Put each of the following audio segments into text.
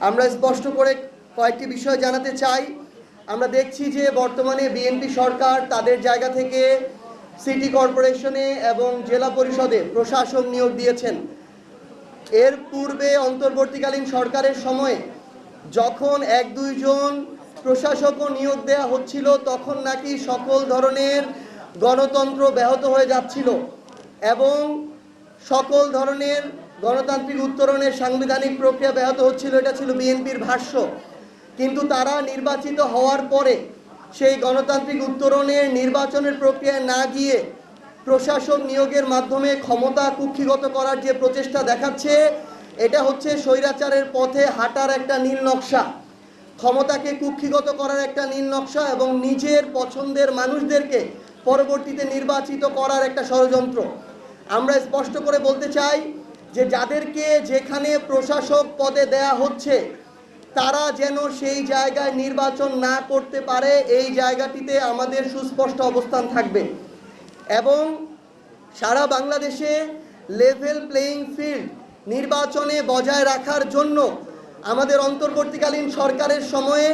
আমরা স্পষ্ট করে কয়েকটি বিষয় জানাতে চাই। আমরা দেখছি যে বর্তমানে বিএনপি সরকার তাদের জায়গা থেকে সিটি কর্পোরেশনে এবং জেলা পরিষদে প্রশাসক নিয়োগ দিয়েছেন। এর পূর্বে অন্তর্বর্তীকালীন সরকারের সময়ে যখন 1-2 জন প্রশাসকও নিয়োগ দেওয়া হচ্ছিল, তখন নাকি সকল ধরনের গণতন্ত্র ব্যাহত হয়ে যাচ্ছিল এবং সকল ধরনের গণতান্ত্রিক উত্তরণের সাংবিধানিক প্রক্রিয়া ব্যাহত হচ্ছিল। এটা ছিল বিএনপির ভাষ্য। কিন্তু তারা নির্বাচিত হওয়ার পরে সেই গণতান্ত্রিক উত্তরণের নির্বাচনের প্রক্রিয়ায় না গিয়ে প্রশাসক নিয়োগের মাধ্যমে ক্ষমতা কুক্ষিগত করার যে প্রচেষ্টা দেখাচ্ছে, এটা হচ্ছে স্বৈরাচারের পথে হাঁটার একটা নীল নকশা, ক্ষমতাকে কুক্ষিগত করার একটা নীল নকশা এবং নিজের পছন্দের মানুষদেরকে পরবর্তীতে নির্বাচিত করার একটা ষড়যন্ত্র। আমরা স্পষ্ট করে বলতে চাই যে যাদেরকে যেখানে প্রশাসক পদে দেয়া হচ্ছে তারা যেন সেই জায়গায় নির্বাচন না করতে পারে, এই জায়গাটিতে আমাদের সুস্পষ্ট অবস্থান থাকবে এবং সারা বাংলাদেশে লেভেল প্লেইং ফিল্ড নির্বাচনে বজায় রাখার জন্য আমাদের অন্তর্বর্তীকালীন সরকারের সময়ে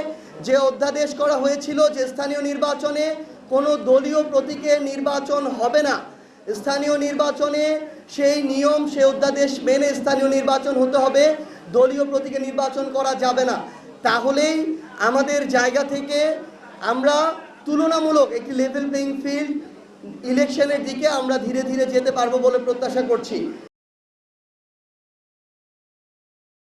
যে অধ্যাদেশ করা হয়েছিল যে স্থানীয় নির্বাচনে কোনো দলীয় প্রতীকে নির্বাচন হবে না, স্থানীয় নির্বাচনে সেই নিয়ম সেই অধ্যাদেশ মেনে স্থানীয় নির্বাচন হতে হবে, দলীয় প্রতীকে নির্বাচন করা যাবে না। তাহলেই আমাদের জায়গা থেকে আমরা তুলনামূলক একটি লেভেল প্লেইং ফিল্ড ইলেকশনের দিকে আমরা ধীরে ধীরে যেতে পারবো বলে প্রত্যাশা করছি।